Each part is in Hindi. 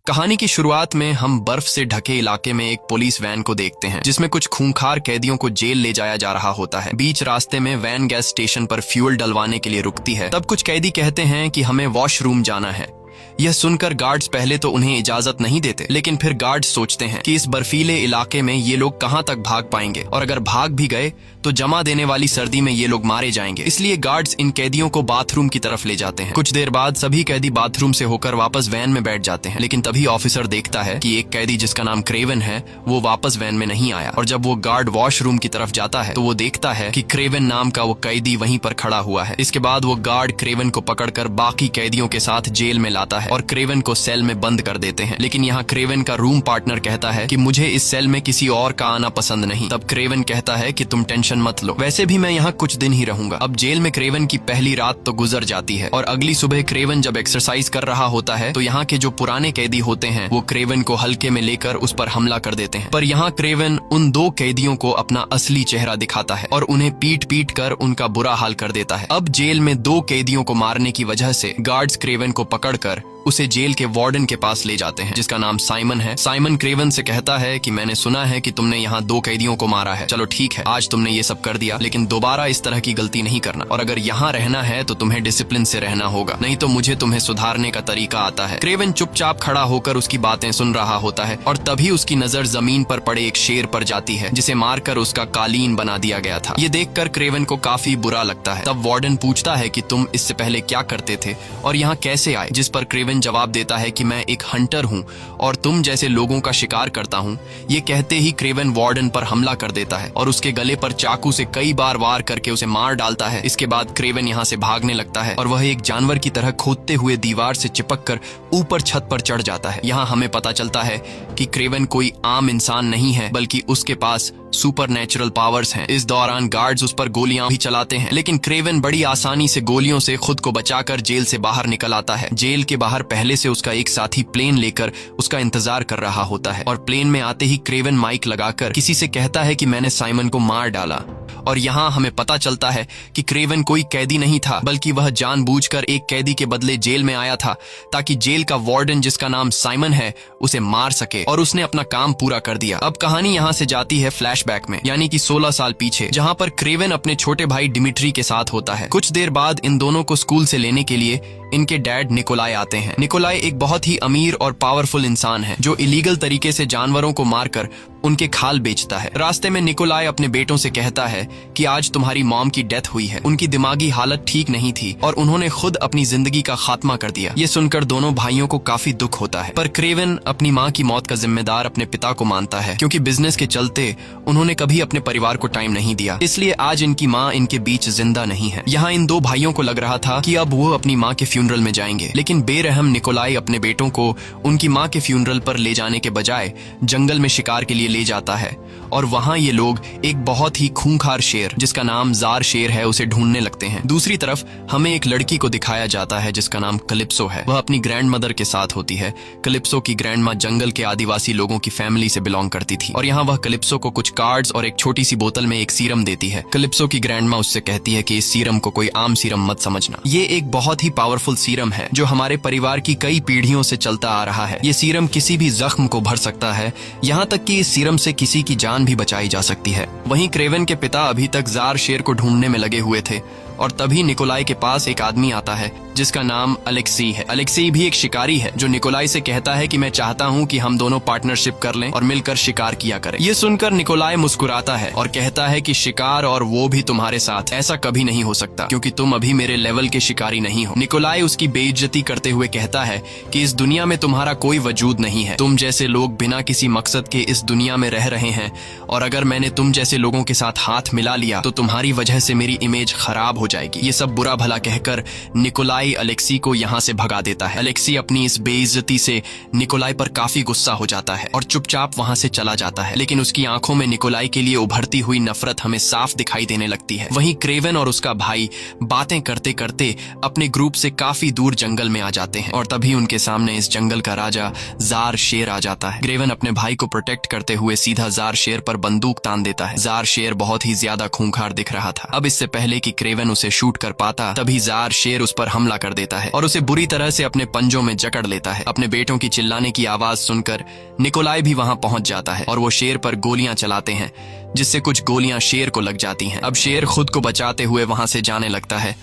कहानी की शुरुआत में हम बर्फ से ढके इलाके में एक पुलिस वैन को देखते हैं जिसमें कुछ खूंखार कैदियों को जेल ले जाया जा रहा होता है। बीच रास्ते में वैन गैस स्टेशन पर फ्यूल डलवाने के लिए रुकती है। तब कुछ कैदी कहते हैं कि हमें वॉशरूम जाना है। यह सुनकर गार्ड्स पहले तो उन्हें इजाजत नहीं देते, लेकिन फिर गार्ड्स सोचते हैं कि इस बर्फीले इलाके में ये लोग कहां तक भाग पाएंगे और अगर भाग भी गए तो जमा देने वाली सर्दी में ये लोग मारे जाएंगे। इसलिए गार्ड्स इन कैदियों को बाथरूम की तरफ ले जाते हैं। कुछ देर बाद सभी कैदी बाथरूम से होकर वापस वैन में बैठ जाते हैं, लेकिन तभी ऑफिसर देखता है कि एक कैदी जिसका नाम क्रेवन है वो वापस वैन में नहीं आया। और जब वो गार्ड वॉशरूम की तरफ जाता है तो वो देखता है कि क्रेवन नाम का वो कैदी वहीं पर खड़ा हुआ है। इसके बाद वो गार्ड क्रेवन को पकड़कर बाकी कैदियों के साथ जेल में लाता है और क्रेवन को सेल में बंद कर देते हैं। लेकिन यहाँ क्रेवन का रूम पार्टनर कहता है कि मुझे इस सेल में किसी और का आना पसंद नहीं। तब क्रेवन कहता है कि तुम टेंशन मत लो, वैसे भी मैं यहाँ कुछ दिन ही रहूंगा। अब जेल में क्रेवन की पहली रात तो गुजर जाती है और अगली सुबह क्रेवन जब एक्सरसाइज कर रहा होता है तो यहाँ के जो पुराने कैदी होते हैं वो क्रेवन को हल्के में लेकर उस पर हमला कर देते हैं। पर यहाँ क्रेवन उन दो कैदियों को अपना असली चेहरा दिखाता है और उन्हें पीट पीट कर उनका बुरा हाल कर देता है। अब जेल में दो कैदियों को मारने की वजह से गार्ड्स क्रेवन को पकड़कर उसे जेल के वार्डन के पास ले जाते हैं जिसका नाम साइमन है। साइमन क्रेवन से कहता है कि मैंने सुना है कि तुमने यहाँ दो कैदियों को मारा है। चलो ठीक है, आज तुमने ये सब कर दिया, लेकिन दोबारा इस तरह की गलती नहीं करना और अगर यहाँ रहना है तो तुम्हें डिसिप्लिन से रहना होगा, नहीं तो मुझे तुम्हें सुधारने का तरीका आता है। क्रेवन चुपचाप खड़ा होकर उसकी बातें सुन रहा होता है और तभी उसकी नजर जमीन पर पड़े एक शेर पर जाती है जिसे मारकर उसका कालीन बना दिया गया था। ये देखकर क्रेवन को काफी बुरा लगता है। तब वार्डन पूछता है कि तुम इससे पहले क्या करते थे और यहाँ कैसे आए, जिस पर क्रेवन जवाब देता है कि मैं एक हंटर हूँ और तुम जैसे लोगों का शिकार करता हूँ। ये कहते ही क्रेवन वार्डन पर हमला कर देता है और उसके गले पर चाकू से कई बार वार करके उसे मार डालता है। इसके बाद क्रेवन यहाँ से भागने लगता है और वह एक जानवर की तरह खोदते हुए दीवार से चिपककर ऊपर छत पर चढ़ जाता है। यहाँ हमें पता चलता है कि क्रेवन कोई आम इंसान नहीं है, बल्कि उसके पास सुपर नेचुरल पावर्स हैं। इस दौरान गार्ड्स उस पर गोलियां भी चलाते हैं, लेकिन क्रेवन बड़ी आसानी से गोलियों से खुद को बचाकर जेल से बाहर निकल आता है। जेल के बाहर पहले से उसका एक साथी प्लेन लेकर उसका इंतजार कर रहा होता है और प्लेन में आते ही क्रेवन माइक लगाकर किसी से कहता है कि मैंने साइमन को मार डाला। और यहाँ हमें पता चलता है कि क्रेवन कोई कैदी नहीं था, बल्कि वह जानबूझकर एक कैदी के बदले जेल में आया था ताकि जेल का वार्डन जिसका नाम साइमन है उसे मार सके, और उसने अपना काम पूरा कर दिया। अब कहानी यहाँ से जाती है फ्लैशबैक में, यानी कि 16 साल पीछे, जहाँ पर क्रेवन अपने छोटे भाई डिमिट्री के साथ होता है। कुछ देर बाद इन दोनों को स्कूल से लेने के लिए इनके डैड निकोलाई आते हैं। निकोलाई एक बहुत ही अमीर और पावरफुल इंसान है जो इलीगल तरीके से जानवरों को मारकर उनके खाल बेचता है। रास्ते में निकोलाई अपने बेटों से कहता है कि आज तुम्हारी मॉम की डेथ हुई है। उनकी दिमागी हालत ठीक नहीं थी और उन्होंने खुद अपनी जिंदगी का खात्मा कर दिया। ये सुनकर दोनों भाइयों को काफी दुख होता है, पर क्रेवन अपनी माँ की मौत का जिम्मेदार अपने पिता को मानता है, क्योंकि बिजनेस के चलते उन्होंने कभी अपने परिवार को टाइम नहीं दिया। इसलिए आज इनकी माँ इनके बीच जिंदा नहीं है। यहाँ इन दो भाइयों को लग रहा था कि अब वो अपनी माँ के फ्यूनरल में जाएंगे, लेकिन बेरहम निकोलाई अपने बेटों को उनकी माँ के फ्यूनरल पर ले जाने के बजाय जंगल में शिकार के लिए ले जाता है और वहां ये लोग एक बहुत ही खूंखार शेर जिसका नाम जार शेर है उसे ढूंढने लगते हैं। दूसरी तरफ हमें एक लड़की को दिखाया जाता है जिसका नाम कलिप्सो है। वह अपनी ग्रैंड मदर के साथ होती है। कलिप्सो की ग्रैंड माँ जंगल के आदिवासी लोगों की फैमिली से बिलोंग करती थी और यहाँ वह कलिप्सो को कुछ कार्ड्स और एक छोटी सी बोतल में एक सीरम देती है। कलिप्सो की ग्रैंड माँ उससे कहती है कि इस सीरम को कोई आम सीरम मत समझना, ये एक बहुत ही पावरफुल सीरम है जो हमारे परिवार की कई पीढ़ियों से चलता आ रहा है। ये सीरम किसी भी जख्म को भर सकता है, यहाँ तक कि इस सीरम से किसी की जान भी बचाई जा सकती है। वहीं क्रेवन के पिता अभी तक जार शेर को ढूंढने में लगे हुए थे और तभी निकोलाई के पास एक आदमी आता है जिसका नाम अलेक्सी है। अलेक्सी भी एक शिकारी है जो निकोलाई से कहता है कि मैं चाहता हूँ कि हम दोनों पार्टनरशिप कर लें और मिलकर शिकार किया करें। ये सुनकर निकोलाई मुस्कुराता है और कहता है कि शिकार और वो भी तुम्हारे साथ, ऐसा कभी नहीं हो सकता क्योंकि तुम अभी मेरे लेवल के शिकारी नहीं हो। निकोलाई उसकी बेइज्जती करते हुए कहता है कि इस दुनिया में तुम्हारा कोई वजूद नहीं है। तुम जैसे लोग बिना किसी मकसद के इस दुनिया में रह रहे हैं और अगर मैंने तुम जैसे लोगों के साथ हाथ मिला लिया तो तुम्हारी वजह से मेरी इमेज खराब हो जाएगी। ये सब बुरा भला कहकर निकोलाई अलेक्सी को यहाँ से भगा देता है। अलेक्सी अपनी इस बेइज्जती से निकोलाई पर काफी गुस्सा हो जाता है और चुपचाप वहाँ से चला जाता है, लेकिन उसकी आंखों में निकोलाई के लिए उभरती हुई नफरत हमें साफ दिखाई देने लगती है। वहीं क्रेवन और उसका भाई बातें करते करते अपने ग्रुप से काफी दूर जंगल में आ जाते हैं और तभी उनके सामने इस जंगल का राजा जार शेर आ जाता है। क्रेवन अपने भाई को प्रोटेक्ट करते हुए सीधा जार शेर पर बंदूक तान देता है। जार शेर बहुत ही ज्यादा खूंखार दिख रहा था। अब इससे पहले कि क्रेवन उसे शूट कर पाता तभी जार शेर उस पर हमला कर देता है और उसे बुरी तरह से अपने पंजों में जकड़ लेता है। अपने बेटों की चिल्लाने की आवाज सुनकर निकोलाई भी वहां पहुंच जाता है और वो शेर पर गोलियां चलाते हैं, जिससे कुछ गोलियां शेर को लग जाती हैं। अब शेर खुद को बचाते हुए वहां से जाने लगता है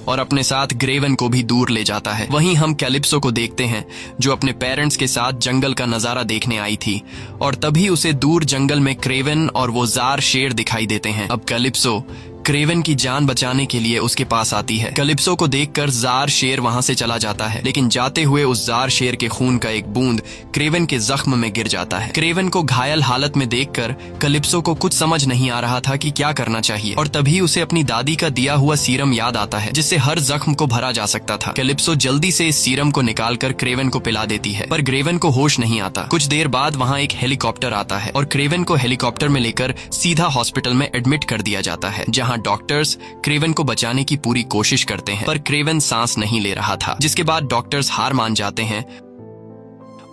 और अपने साथ ग्रेवन को भी दूर ले जाता है। वहीं हम कैलिप्सो को देखते हैं जो अपने पेरेंट्स के साथ जंगल का नजारा देखने आई थी और तभी उसे दूर जंगल में क्रेवन और वो जार शेर दिखाई देते हैं। अब कैलिप्सो क्रेवन की जान बचाने के लिए उसके पास आती है। कैलिप्सो को देखकर जार शेर वहां से चला जाता है, लेकिन जाते हुए उस जार शेर के खून का एक बूंद क्रेवन के जख्म में गिर जाता है। क्रेवन को घायल हालत में देखकर कैलिप्सो को कुछ समझ नहीं आ रहा था कि क्या करना चाहिए और तभी उसे अपनी दादी का दिया हुआ सीरम याद आता है जिससे हर जख्म को भरा जा सकता था। कैलिप्सो जल्दी से इस सीरम को निकालकर क्रेवन को पिला देती है, पर क्रेवन को होश नहीं आता। कुछ देर बाद वहाँ एक हेलीकॉप्टर आता है और क्रेवन को हेलीकॉप्टर में लेकर सीधा हॉस्पिटल में एडमिट कर दिया जाता है, जहाँ डॉक्टर्स क्रेवन को बचाने की पूरी कोशिश करते हैं, पर क्रेवन सांस नहीं ले रहा था। जिसके बाद डॉक्टर्स हार मान जाते हैं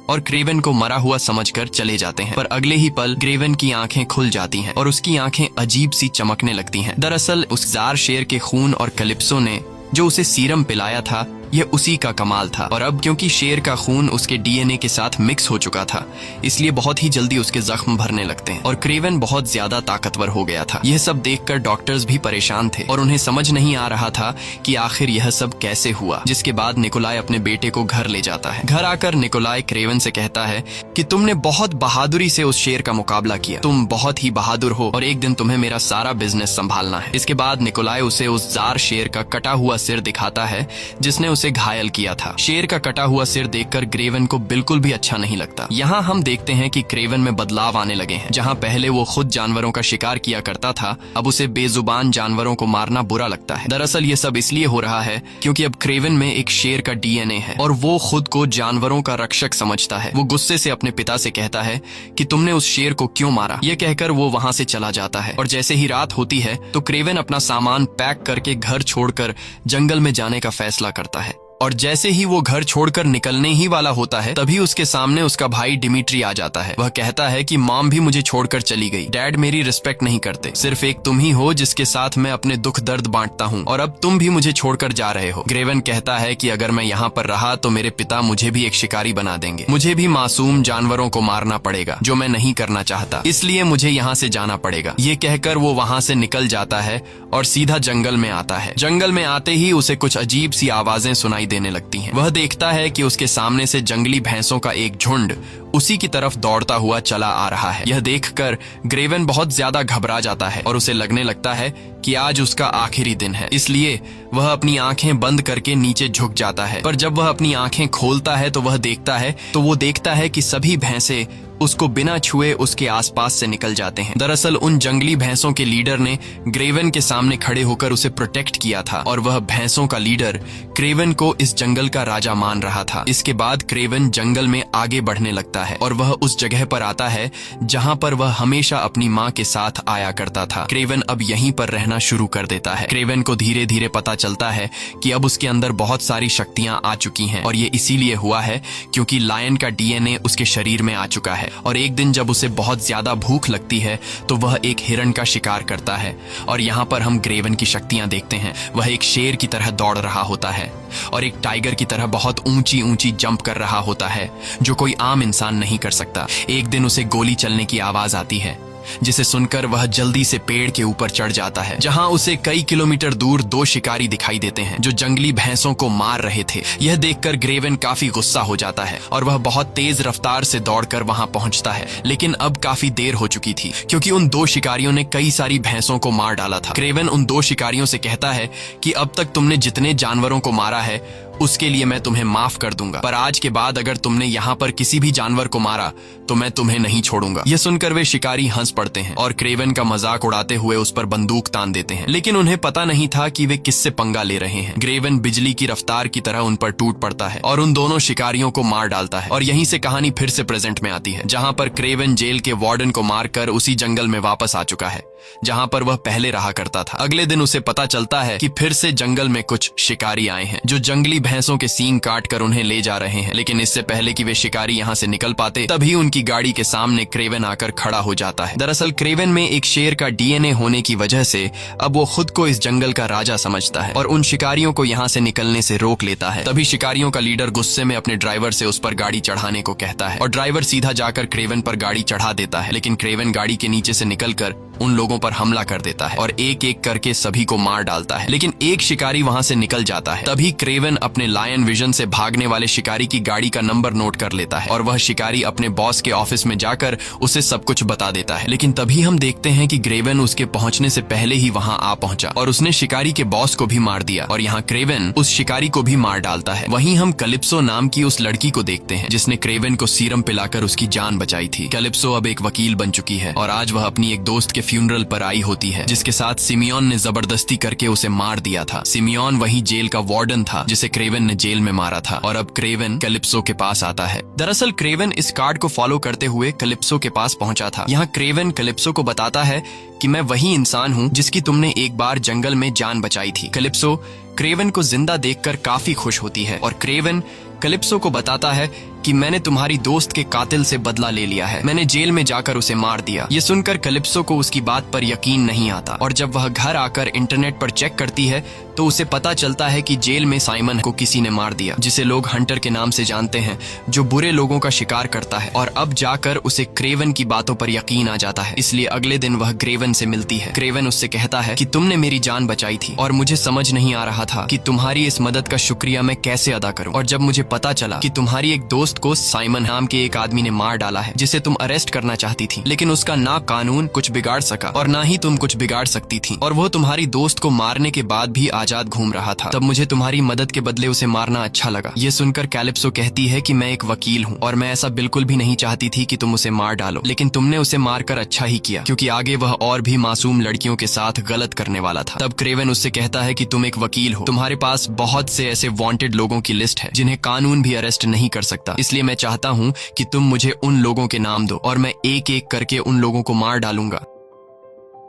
और क्रेवन को मरा हुआ समझकर चले जाते हैं। पर अगले ही पल क्रेवन की आंखें खुल जाती हैं और उसकी आंखें अजीब सी चमकने लगती हैं। दरअसल उस जार शेर के खून और कैलिप्सो ने जो उसे सीरम पिलाया था यह उसी का कमाल था। और अब क्योंकि शेर का खून उसके डीएनए के साथ मिक्स हो चुका था, इसलिए बहुत ही जल्दी उसके जख्म भरने लगते हैं और क्रेवन बहुत ज्यादा ताकतवर हो गया था। यह सब देखकर डॉक्टर्स भी परेशान थे और उन्हें समझ नहीं आ रहा था कि आखिर यह सब कैसे हुआ। जिसके बाद निकोलाई अपने बेटे को घर ले जाता है। घर आकर निकोलाई क्रेवन से कहता है कि तुमने बहुत बहादुरी से उस शेर का मुकाबला किया, तुम बहुत ही बहादुर हो और एक दिन तुम्हें मेरा सारा बिजनेस संभालना है। इसके बाद निकोलाई उसे उस जार शेर का कटा हुआ सिर दिखाता है जिसने उसे घायल किया था। शेर का कटा हुआ सिर देखकर क्रेवन को बिल्कुल भी अच्छा नहीं लगता। यहाँ हम देखते हैं कि क्रेवन में बदलाव आने लगे हैं। जहाँ पहले वो खुद जानवरों का शिकार किया करता था, अब उसे बेजुबान जानवरों को मारना बुरा लगता है। दरअसल ये सब इसलिए हो रहा है क्योंकि अब क्रेवन में एक शेर का डीएनए है और वो खुद को जानवरों का रक्षक समझता है। वो गुस्से से अपने पिता से कहता है कि तुमने उस शेर को क्यों मारा। ये कहकर वो वहाँ से चला जाता है और जैसे ही रात होती है तो क्रेवन अपना सामान पैक करके घर छोड़कर जंगल में जाने का फैसला करता है। और जैसे ही वो घर छोड़कर निकलने ही वाला होता है तभी उसके सामने उसका भाई डिमिट्री आ जाता है। वह कहता है कि मॉम भी मुझे छोड़कर चली गई, डैड मेरी रिस्पेक्ट नहीं करते, सिर्फ एक तुम ही हो जिसके साथ मैं अपने दुख दर्द बांटता हूँ और अब तुम भी मुझे छोड़कर जा रहे हो। क्रेवन कहता है कि अगर मैं यहाँ पर रहा तो मेरे पिता मुझे भी एक शिकारी बना देंगे, मुझे भी मासूम जानवरों को मारना पड़ेगा जो मैं नहीं करना चाहता, इसलिए मुझे यहाँ से जाना पड़ेगा। ये कहकर वो वहाँ से निकल जाता है और सीधा जंगल में आता है। जंगल में आते ही उसे कुछ अजीब सी आवाजें सुनाई देने लगती हैं। वह देखता है कि उसके सामने से जंगली भैंसों का एक झुंड उसी की तरफ दौड़ता हुआ चला आ रहा है। यह देखकर क्रेवन बहुत ज्यादा घबरा जाता है और उसे लगने लगता है कि आज उसका आखिरी दिन है, इसलिए वह अपनी आंखें बंद करके नीचे झुक जाता है। पर जब वह अपनी आंखें खोलता है तो वह देखता है कि सभी भैंसे उसको बिना छुए उसके आसपास से निकल जाते हैं। दरअसल उन जंगली भैंसों के लीडर ने क्रेवन के सामने खड़े होकर उसे प्रोटेक्ट किया था और वह भैंसों का लीडर क्रेवन को इस जंगल का राजा मान रहा था। इसके बाद क्रेवन जंगल में आगे बढ़ने लगता है और वह उस जगह पर आता है जहाँ पर वह हमेशा अपनी माँ के साथ आया करता था। क्रेवन अब यहीं पर रहना शुरू कर देता है। क्रेवन को धीरे धीरे पता चलता है कि अब उसके अंदर बहुत सारी शक्तियां आ चुकी हैं और ये इसीलिए हुआ है क्योंकि लायन का डीएनए उसके शरीर में आ चुका है। और एक दिन जब उसे बहुत ज्यादा भूख लगती है तो वह एक हिरण का शिकार करता है और यहाँ पर हम क्रेवन की शक्तियां देखते हैं। वह एक शेर की तरह दौड़ रहा होता है और एक टाइगर की तरह बहुत ऊंची ऊंची जंप कर रहा होता है जो कोई आम इंसान नहीं कर सकता। एक दिन उसे गोली चलने की आवाज आती है जिसे सुनकर वह जल्दी से पेड़ के ऊपर चढ़ जाता है, जहां उसे कई किलोमीटर दूर दो शिकारी दिखाई देते हैं जो जंगली भैंसों को मार रहे थे। यह देखकर क्रेवन काफी गुस्सा हो जाता है और वह बहुत तेज रफ्तार से दौड़कर वहां पहुंचता है, लेकिन अब काफी देर हो चुकी थी क्योंकि उन दो शिकारियों ने कई सारी भैंसों को मार डाला था। क्रेवन उन दो शिकारियों से कहता है कि अब तक तुमने जितने जानवरों को मारा है उसके लिए मैं तुम्हें माफ कर दूंगा, पर आज के बाद अगर तुमने यहाँ पर किसी भी जानवर को मारा तो मैं तुम्हें नहीं छोड़ूंगा। यह सुनकर वे शिकारी हंस पड़ते हैं और क्रेवन का मजाक उड़ाते हुए उस पर बंदूक तान देते हैं, लेकिन उन्हें पता नहीं था कि वे किससे पंगा ले रहे हैं। क्रेवन बिजली की रफ्तार की तरह उन पर टूट पड़ता है और उन दोनों शिकारियों को मार डालता है और यहीं से कहानी फिर से प्रेजेंट में आती है, जहाँ पर क्रेवन जेल के वार्डन को मारकर उसी जंगल में वापस आ चुका है जहाँ पर वह पहले रहा करता था। अगले दिन उसे पता चलता है कि फिर से जंगल में कुछ शिकारी आए हैं जो जंगली भैंसों के सींग काट कर उन्हें ले जा रहे हैं। लेकिन इससे पहले कि वे शिकारी यहाँ से निकल पाते, तभी उनकी गाड़ी के सामने क्रेवन आकर खड़ा हो जाता है। दरअसल क्रेवन में एक शेर का डीएनए होने की वजह से अब वो खुद को इस जंगल का राजा समझता है और उन शिकारियों को यहाँ से निकलने से रोक लेता है। तभी शिकारियों का लीडर गुस्से में अपने ड्राइवर से उस पर गाड़ी चढ़ाने को कहता है और ड्राइवर सीधा जाकर क्रेवन पर गाड़ी चढ़ा देता है। लेकिन क्रेवन गाड़ी के नीचे से निकलकर उन लोगों पर हमला कर देता है और एक एक करके सभी को मार डालता है। लेकिन एक शिकारी वहां से निकल जाता है। तभी क्रेवन अपने लायन विजन से भागने वाले शिकारी की गाड़ी का नंबर नोट कर लेता है और वह शिकारी अपने बॉस के ऑफिस में जाकर उसे सब कुछ बता देता है। लेकिन तभी हम देखते हैं कि क्रेवन उसके पहुंचने से पहले ही वहां आ पहुंचा और उसने शिकारी के बॉस को भी मार दिया और यहाँ क्रेवन उस शिकारी को भी मार डालता है। वहीं हम कैलिप्सो नाम की उस लड़की को देखते हैं जिसने क्रेवन को सीरम पिलाकर उसकी जान बचाई थी। कैलिप्सो अब एक वकील बन चुकी है और आज वह अपनी एक दोस्त के फ्यूनरल पर आई होती है जिसके साथ सिमियोन ने जबरदस्ती करके उसे मार दिया था। सिमियोन वही जेल का वार्डन था जिसे क्रेवन ने जेल में मारा था और अब क्रेवन कैलिप्सो के पास आता है। दरअसल क्रेवन इस कार्ड को फॉलो करते हुए कैलिप्सो के पास पहुंचा था। यहाँ क्रेवन कैलिप्सो को बताता है कि मैं वही इंसान हूँ जिसकी तुमने एक बार जंगल में जान बचाई थी। कैलिप्सो क्रेवन को जिंदा देखकर काफी खुश होती है और क्रेवन कैलिप्सो को बताता है कि मैंने तुम्हारी दोस्त के कातिल से बदला ले लिया है, मैंने जेल में जाकर उसे मार दिया। ये सुनकर कैलिप्सो को उसकी बात पर यकीन नहीं आता और जब वह घर आकर इंटरनेट पर चेक करती है तो उसे पता चलता है कि जेल में साइमन को किसी ने मार दिया, जिसे लोग हंटर के नाम से जानते हैं, जो बुरे लोगों का शिकार करता है। और अब जाकर उसे क्रेवन की बातों पर यकीन आ जाता है, इसलिए अगले दिन वह क्रेवन से मिलती है। क्रेवन उससे कहता है कि तुमने मेरी जान बचाई थी और मुझे समझ नहीं आ रहा था कि तुम्हारी इस मदद का शुक्रिया मैं कैसे अदा करूं। और जब मुझे पता चला कि तुम्हारी एक दोस्त को साइमन नाम के एक आदमी ने मार डाला है जिसे तुम अरेस्ट करना चाहती थी, लेकिन उसका ना कानून कुछ बिगाड़ सका और ना ही तुम कुछ बिगाड़ सकती थी, और वो तुम्हारी दोस्त को मारने के बाद भी आजाद घूम रहा था, तब मुझे तुम्हारी मदद के बदले उसे मारना अच्छा लगा। ये सुनकर कैलिप्सो कहती है कि मैं एक वकील हूँ और मैं ऐसा बिल्कुल भी नहीं चाहती थी कि तुम उसे मार डालो, लेकिन तुमने उसे मारकर अच्छा ही किया, क्योंकि आगे वह और भी मासूम लड़कियों के साथ गलत करने वाला था। तब क्रेवन उससे कहता है कि तुम एक वकील हो, तुम्हारे पास बहुत से ऐसे वांटेड लोगों की लिस्ट है जिन्हें कानून भी अरेस्ट नहीं कर सकता, इसलिए मैं चाहता हूँ कि तुम मुझे उन लोगों के नाम दो और मैं एक एक करके उन लोगों को मार डालूंगा।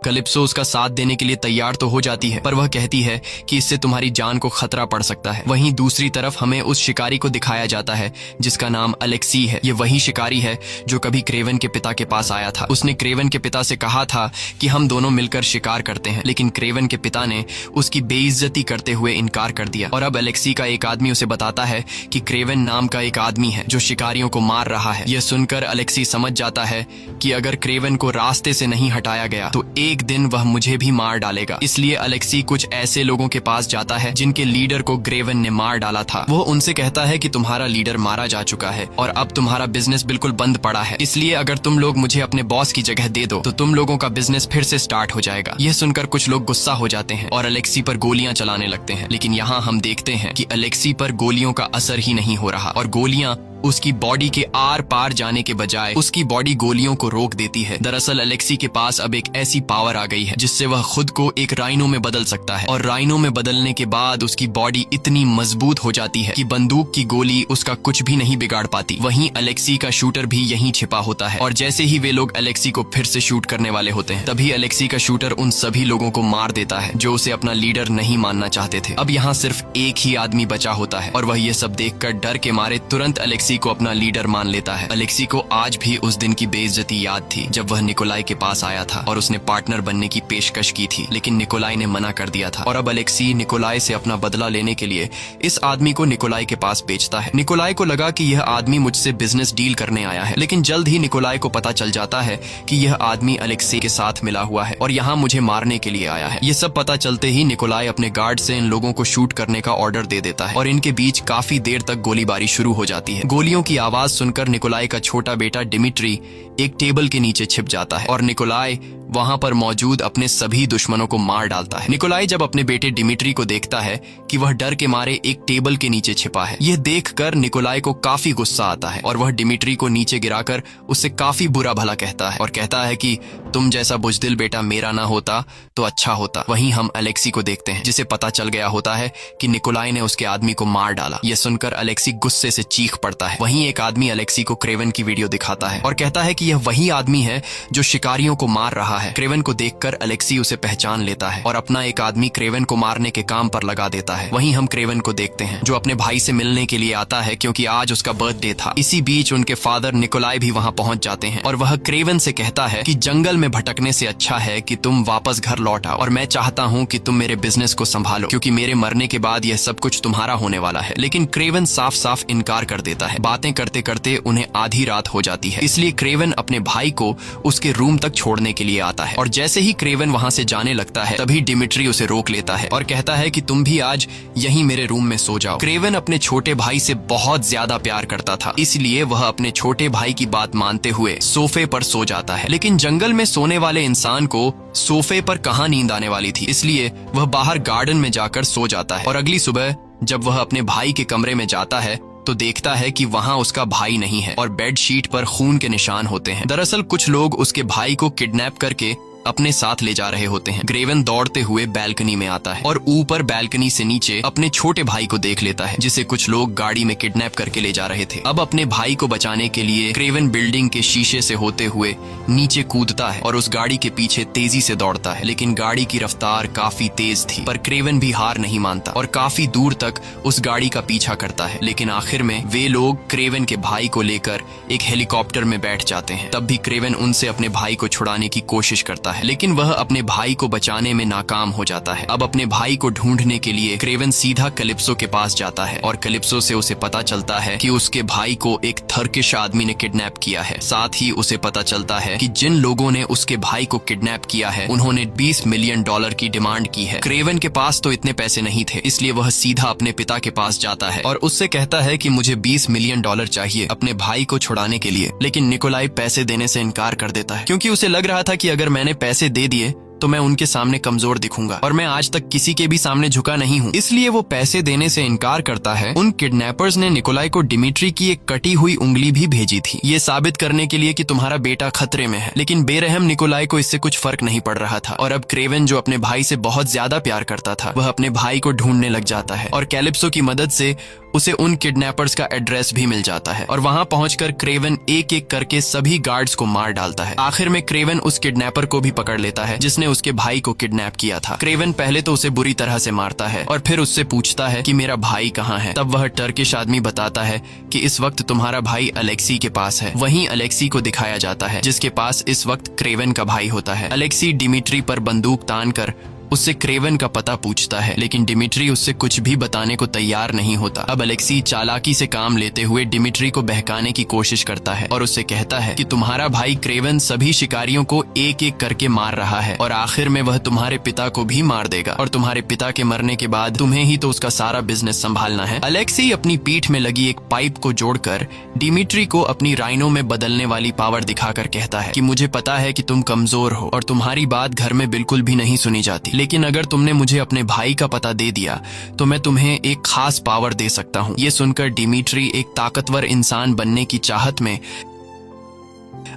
कैलिप्सो उसका साथ देने के लिए तैयार तो हो जाती है, पर वह कहती है कि इससे तुम्हारी जान को खतरा पड़ सकता है। वहीं दूसरी तरफ हमें उस शिकारी को दिखाया जाता है जिसका नाम अलेक्सी है। ये वही शिकारी है जो कभी क्रेवन के पिता के पास आया था। उसने क्रेवन के पिता से कहा था कि हम दोनों मिलकर शिकार करते हैं, लेकिन क्रेवन के पिता ने उसकी बेइज्जती करते हुए इनकार कर दिया। और अब अलेक्सी का एक आदमी उसे बताता है कि क्रेवन नाम का एक आदमी है जो शिकारियों को मार रहा है। यह सुनकर अलेक्सी समझ जाता है कि अगर क्रेवन को रास्ते से नहीं हटाया गया तो एक दिन वह मुझे भी मार डालेगा। इसलिए अलेक्सी कुछ ऐसे लोगों के पास जाता है जिनके लीडर को क्रेवन ने मार डाला था। वो उनसे कहता है कि तुम्हारा लीडर मारा जा चुका है और अब तुम्हारा बिजनेस बिल्कुल बंद पड़ा है, इसलिए अगर तुम लोग मुझे अपने बॉस की जगह दे दो तो तुम लोगों का बिजनेस फिर से स्टार्ट हो जाएगा। यह सुनकर कुछ लोग गुस्सा हो जाते हैं और अलेक्सी पर गोलियां चलाने लगते हैं, लेकिन यहाँ हम देखते हैं कि अलेक्सी पर गोलियों का असर ही नहीं हो रहा और गोलियां उसकी बॉडी के आर पार जाने के बजाय उसकी बॉडी गोलियों को रोक देती है। दरअसल अलेक्सी के पास अब एक ऐसी पावर आ गई है जिससे वह खुद को एक राइनो में बदल सकता है, और राइनो में बदलने के बाद उसकी बॉडी इतनी मजबूत हो जाती है कि बंदूक की गोली उसका कुछ भी नहीं बिगाड़ पाती। वहीं अलेक्सी का शूटर भी यहीं छिपा होता है और जैसे ही वे लोग अलेक्सी को फिर से शूट करने वाले होते हैं तभी अलेक्सी का शूटर उन सभी लोगों को मार देता है जो उसे अपना लीडर नहीं मानना चाहते थे। अब यहाँ सिर्फ एक ही आदमी बचा होता है और वह ये सब देखकर डर के मारे तुरंत अलेक्सी को अपना लीडर मान लेता है। अलेक्सी को आज भी उस दिन की बेइज्जती याद थी जब वह निकोलाई के पास आया था और उसने पार्टनर बनने की पेशकश की थी, लेकिन निकोलाई ने मना कर दिया था। और अब अलेक्सी निकोलाई से अपना बदला लेने के लिए इस आदमी को निकोलाई के पास भेजता है। निकोलाई को लगा कि यह आदमी मुझसे बिजनेस डील करने आया है, लेकिन जल्द ही निकोलाई को पता चल जाता है कि यह आदमी अलेक्सी के साथ मिला हुआ है और यहाँ मुझे मारने के लिए आया है। ये सब पता चलते ही निकोलाई अपने गार्ड से इन लोगों को शूट करने का ऑर्डर दे देता है और इनके बीच काफी देर तक गोलीबारी शुरू हो जाती है। गोलियों की आवाज सुनकर निकोलाई का छोटा बेटा डिमिट्री एक टेबल के नीचे छिप जाता है और निकोलाई वहां पर मौजूद अपने सभी दुश्मनों को मार डालता है। निकोलाई जब अपने बेटे डिमिट्री को देखता है कि वह डर के मारे एक टेबल के नीचे छिपा है, यह देखकर निकोलाई को काफी गुस्सा आता है और वह डिमिट्री को नीचे गिराकर उससे काफी बुरा भला कहता है और कहता है कि तुम जैसा बुजदिल बेटा मेरा ना होता तो अच्छा होता। वहीं हम अलेक्सी को देखते हैं जिसे पता चल गया होता है कि निकोलाई ने उसके आदमी को मार डाला। यह सुनकर अलेक्सी गुस्से से चीख पड़ता जाता है। वहीं एक आदमी अलेक्सी को क्रेवन की वीडियो दिखाता है और कहता है कि यह वही आदमी है जो शिकारियों को मार रहा है। क्रेवन को देखकर अलेक्सी उसे पहचान लेता है और अपना एक आदमी क्रेवन को मारने के काम पर लगा देता है। वहीं हम क्रेवन को देखते हैं जो अपने भाई से मिलने के लिए आता है क्योंकि आज उसका बर्थडे था। इसी बीच उनके फादर निकोलाई भी वहाँ पहुँच जाते हैं और वह क्रेवन से कहता है कि जंगल में भटकने से अच्छा है कि तुम वापस घर लौट आओ और मैं चाहता हूँ कि तुम मेरे बिजनेस को संभालो क्योंकि मेरे मरने के बाद यह सब कुछ तुम्हारा होने वाला है। लेकिन क्रेवन साफ साफ इनकार कर देता है। बातें करते करते उन्हें आधी रात हो जाती है, इसलिए क्रेवन अपने भाई को उसके रूम तक छोड़ने के लिए आता है और जैसे ही क्रेवन वहाँ से जाने लगता है तभी डिमिट्री उसे रोक लेता है और कहता है कि तुम भी आज यहीं मेरे रूम में सो जाओ। क्रेवन अपने छोटे भाई से बहुत ज्यादा प्यार करता था, इसलिए वह अपने छोटे भाई की बात मानते हुए सोफे पर सो जाता है। लेकिन जंगल में सोने वाले इंसान को सोफे पर कहाँ नींद आने वाली थी, इसलिए वह बाहर गार्डन में जाकर सो जाता है और अगली सुबह जब वह अपने भाई के कमरे में जाता है तो देखता है कि वहाँ उसका भाई नहीं है और बेडशीट पर खून के निशान होते हैं। दरअसल कुछ लोग उसके भाई को किडनैप करके अपने साथ ले जा रहे होते हैं। क्रेवन दौड़ते हुए बैल्कनी में आता है और ऊपर बैल्कनी से नीचे अपने छोटे भाई को देख लेता है जिसे कुछ लोग गाड़ी में किडनैप करके ले जा रहे थे। अब अपने भाई को बचाने के लिए क्रेवन बिल्डिंग के शीशे से होते हुए नीचे कूदता है और उस गाड़ी के पीछे तेजी से दौड़ता है। लेकिन गाड़ी की रफ्तार काफी तेज थी, पर क्रेवन भी हार नहीं मानता और काफी दूर तक उस गाड़ी का पीछा करता है। लेकिन आखिर में वे लोग क्रेवन के भाई को लेकर एक हेलीकॉप्टर में बैठ जाते हैं। तब भी क्रेवन उनसे अपने भाई को छुड़ाने की कोशिश करता है, लेकिन वह अपने भाई को बचाने में नाकाम हो जाता है। अब अपने भाई को ढूंढने के लिए क्रेवन सीधा कैलिप्सो के पास जाता है और कैलिप्सो से उसे पता चलता है कि उसके भाई को एक टर्किश आदमी ने किडनैप किया है। साथ ही उसे पता चलता है कि जिन लोगों ने उसके भाई को किडनैप किया है उन्होंने $20 मिलियन की डिमांड की है। क्रेवन के पास तो इतने पैसे नहीं थे, इसलिए वह सीधा अपने पिता के पास जाता है और उससे कहता है कि मुझे $20 मिलियन चाहिए अपने भाई को छुड़ाने के लिए। लेकिन निकोलाई पैसे देने से इनकार कर देता है क्योंकि उसे लग रहा था कि अगर मैंने पैसे दे दिए तो मैं उनके सामने कमजोर दिखूंगा और मैं आज तक किसी के भी सामने झुका नहीं हूँ, इसलिए वो पैसे देने से इनकार करता है। उन किडनैपर्स ने निकोलाई को डिमिट्री की एक कटी हुई उंगली भी भेजी थी, ये साबित करने के लिए कि तुम्हारा बेटा खतरे में है। लेकिन बेरहम निकोलाई को इससे कुछ फर्क नहीं पड़ रहा था और अब क्रेवन जो अपने भाई से बहुत ज्यादा प्यार करता था वह अपने भाई को ढूंढने लग जाता है और कैलिप्सो की मदद से उसे उन किडनैपर्स का एड्रेस भी मिल जाता है और वहां पहुंचकर क्रेवन एक एक करके सभी गार्ड्स को मार डालता है। आखिर में क्रेवन उस किडनैपर को भी पकड़ लेता है जिसने उसके भाई को किडनैप किया था। क्रेवन पहले तो उसे बुरी तरह से मारता है और फिर उससे पूछता है कि मेरा भाई कहाँ है। तब वह टर्किश आदमी बताता है कि इस वक्त तुम्हारा भाई अलेक्सी के पास है। वहीं अलेक्सी को दिखाया जाता है जिसके पास इस वक्त क्रेवन का भाई होता है। अलेक्सी डिमिट्री पर बंदूक तान कर उससे क्रेवन का पता पूछता है, लेकिन डिमिट्री उससे कुछ भी बताने को तैयार नहीं होता। अब अलेक्सी चालाकी से काम लेते हुए डिमिट्री को बहकाने की कोशिश करता है और उससे कहता है कि तुम्हारा भाई क्रेवन सभी शिकारियों को एक एक करके मार रहा है और आखिर में वह तुम्हारे पिता को भी मार देगा और तुम्हारे पिता के मरने के बाद तुम्हें ही तो उसका सारा बिजनेस संभालना है। अलेक्सी अपनी पीठ में लगी एक पाइप को जोड़कर डिमिट्री को अपनी राइनो में बदलने वाली पावर दिखाकर कहता है कि मुझे पता है कि तुम कमजोर हो और तुम्हारी बात घर में बिल्कुल भी नहीं सुनी जाती, लेकिन अगर तुमने मुझे अपने भाई का पता दे दिया तो मैं तुम्हें एक खास पावर दे सकता हूँ। ये सुनकर डिमिट्री एक ताकतवर इंसान बनने की चाहत में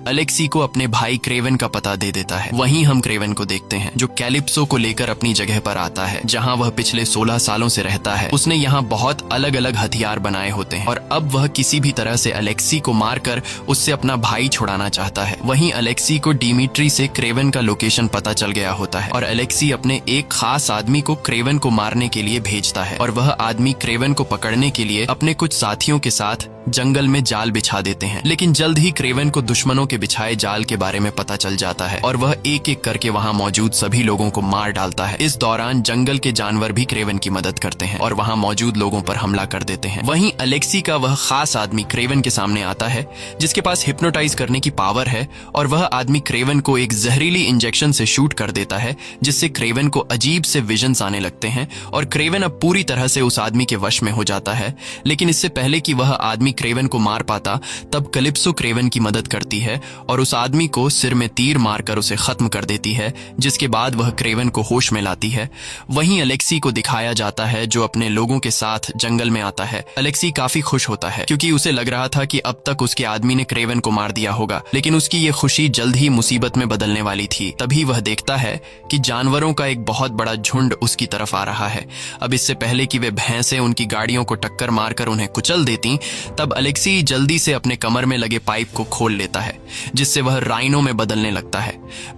अलेक्सी को अपने भाई क्रेवन का पता दे देता है। वहीं हम क्रेवन को देखते हैं जो कैलिप्सो को लेकर अपनी जगह पर आता है जहां वह पिछले 16 सालों से रहता है। उसने यहाँ बहुत अलग अलग हथियार बनाए होते हैं और अब वह किसी भी तरह से अलेक्सी को मारकर उससे अपना भाई छुड़ाना चाहता है। वहीं अलेक्सी को डिमिट्री से क्रेवन का लोकेशन पता चल गया होता है और अलेक्सी अपने एक खास आदमी को क्रेवन को मारने के लिए भेजता है और वह आदमी क्रेवन को पकड़ने के लिए अपने कुछ साथियों के साथ जंगल में जाल बिछा देते हैं। लेकिन जल्द ही क्रेवन को दुश्मनों के बिछाए जाल के बारे में पता चल जाता है और वह एक एक करके वहां मौजूद सभी लोगों को मार डालता है। इस दौरान जंगल के जानवर भी क्रेवन की मदद करते हैं और वहां मौजूद लोगों पर हमला कर देते हैं। वहीं अलेक्सी का वह खास आदमी क्रेवन के सामने आता है जिसके पास हिप्नोटाइज करने की पावर है और वह आदमी क्रेवन को एक जहरीली इंजेक्शन से शूट कर देता है जिससे क्रेवन को अजीब से विजन्स आने लगते हैं और क्रेवन अब पूरी तरह से उस आदमी के वश में हो जाता है। लेकिन इससे पहले कि वह आदमी क्रेवन को मार पाता तब कैलिप्सो क्रेवन की मदद करती है और उस आदमी को सिर में तीर मारकर उसे खत्म कर देती है, जिसके बाद वह क्रेवन को होश में लाती है। वहीं अलेक्सी को दिखाया जाता है जो अपने लोगों के साथ जंगल में आता है। अलेक्सी काफी खुश होता है क्योंकि उसे लग रहा था कि अब तक उसके आदमी ने क्रेवन को मार दिया होगा, लेकिन उसकी ये खुशी जल्द ही मुसीबत में बदलने वाली थी। तभी वह देखता है कि जानवरों का एक बहुत बड़ा झुंड उसकी तरफ आ रहा है। अब इससे पहले कि वे भैंसें उनकी गाड़ियों को टक्कर मारकर उन्हें कुचल देती, तब तब अलेक्सी जल्दी से अपने कमर में लगे पाइप को खोल लेता है, जिससे वह राइनो में बदलने लगता है।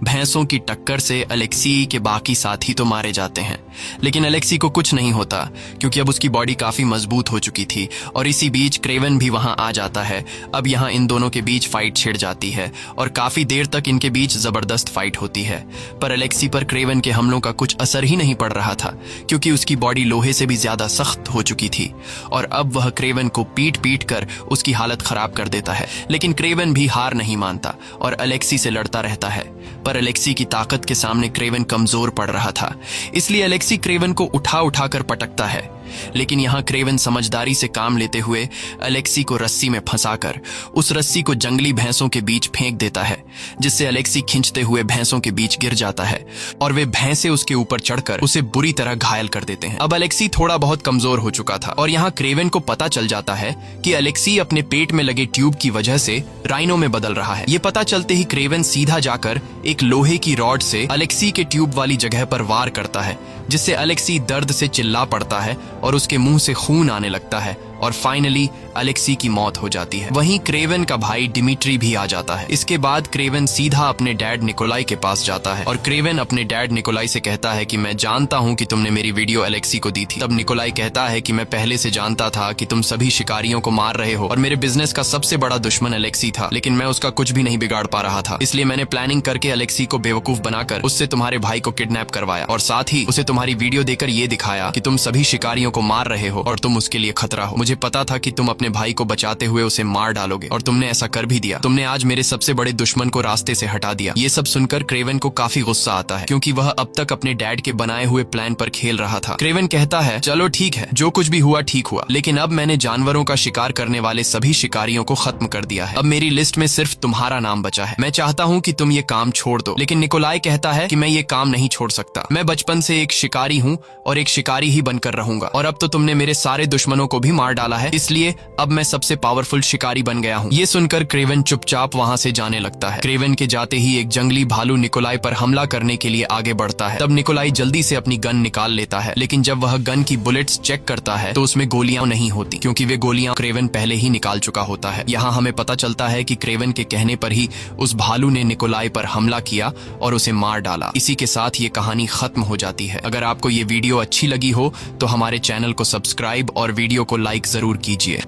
भैंसों की टक्कर से अलेक्सी के बाकी साथी तो मारे जाते हैं, लेकिन अलेक्सी को कुछ नहीं होता क्योंकि अब उसकी बॉडी काफी मजबूत हो चुकी थी। और इसी बीच क्रेवन भी वहां आ जाता है। अब यहाँ इन दोनों के बीच फाइट छिड़ जाती है और काफी देर तक इनके बीच जबरदस्त फाइट होती है। पर अलेक्सी पर क्रेवन के हमलों का कुछ असर ही नहीं पड़ रहा था क्योंकि उसकी बॉडी लोहे से भी ज्यादा सख्त हो चुकी थी और अब वह क्रेवन को पीट पीट कर उसकी हालत खराब कर देता है। लेकिन क्रेवन भी हार नहीं मानता और अलेक्सी से लड़ता रहता है। पर अलेक्सी की ताकत के सामने क्रेवन कमजोर पड़ रहा था, इसलिए अलेक्सी क्रेवन को उठा उठा कर पटकता है। लेकिन यहाँ क्रेवन समझदारी से काम लेते हुए अलेक्सी को रस्सी में फंसाकर उस रस्सी को जंगली भैंसों के बीच फेंक देता है, जिससे अलेक्सी खींचते हुए भैंसों के बीच गिर जाता है और वे भैंसे उसके ऊपर चढ़कर उसे बुरी तरह घायल कर देते हैं। अब अलेक्सी थोड़ा बहुत कमजोर हो चुका था और यहाँ क्रेवन को पता चल जाता है कि अलेक्सी अपने पेट में लगे ट्यूब की वजह से राइनो में बदल रहा है। ये पता चलते ही क्रेवन सीधा जाकर एक लोहे की रॉड से अलेक्सी के ट्यूब वाली जगह पर वार करता है, जिससे अलेक्सी दर्द से चिल्ला पड़ता है और उसके मुंह से खून आने लगता है और फाइनली अलेक्सी की मौत हो जाती है। वहीं क्रेवन का भाई डिमिट्री भी आ जाता है। इसके बाद क्रेवन सीधा अपने डैड निकोलाई के पास जाता है और क्रेवन अपने डैड निकोलाई से कहता है कि मैं जानता हूं कि तुमने मेरी वीडियो अलेक्सी को दी थी। तब निकोलाई कहता है कि मैं पहले से जानता था कि तुम सभी शिकारियों को मार रहे हो और मेरे बिजनेस का सबसे बड़ा दुश्मन अलेक्सी था, लेकिन मैं उसका कुछ भी नहीं बिगाड़ पा रहा था। इसलिए मैंने प्लानिंग करके अलेक्सी को बेवकूफ बनाकर उससे तुम्हारे भाई को किडनैप करवाया और साथ ही उसे तुम्हारी वीडियो देकर ये दिखाया कि तुम सभी शिकारियों को मार रहे हो और तुम उसके लिए खतरा हो। मुझे पता था कि तुम अपने भाई को बचाते हुए उसे मार डालोगे और तुमने ऐसा कर भी दिया। तुमने आज मेरे सबसे बड़े दुश्मन को रास्ते से हटा दिया। ये सब सुनकर क्रेवन को काफी गुस्सा आता है क्योंकि वह अब तक अपने डैड के बनाए हुए प्लान पर खेल रहा था। क्रेवन कहता है, चलो ठीक है, जो कुछ भी हुआ ठीक हुआ, लेकिन अब मैंने जानवरों का शिकार करने वाले सभी शिकारियों को खत्म कर दिया है। अब मेरी लिस्ट में सिर्फ तुम्हारा नाम बचा है। मैं चाहता हूँ कि तुम ये काम छोड़ दो। लेकिन निकोलाई कहता है कि मैं ये काम नहीं छोड़ सकता। मैं बचपन से एक शिकारी हूँ और एक शिकारी ही बनकर रहूंगा और अब तो तुमने मेरे सारे दुश्मनों को भी मार डाला है, इसलिए अब मैं सबसे पावरफुल शिकारी बन गया हूँ। ये सुनकर क्रेवन चुपचाप वहाँ से जाने लगता है। क्रेवन के जाते ही एक जंगली भालू निकोलाई पर हमला करने के लिए आगे बढ़ता है। तब निकोलाई जल्दी से अपनी गन निकाल लेता है, लेकिन जब वह गन की बुलेट्स चेक करता है तो उसमें गोलियां नहीं होती क्योंकि वे गोलियां क्रेवन पहले ही निकाल चुका होता है। यहाँ हमें पता चलता है कि क्रेवन के कहने पर ही उस भालू ने निकोलाई पर हमला किया और उसे मार डाला। इसी के साथ ये कहानी खत्म हो जाती है। अगर आपको ये वीडियो अच्छी लगी हो तो हमारे चैनल को सब्सक्राइब और वीडियो को लाइक जरूर कीजिए।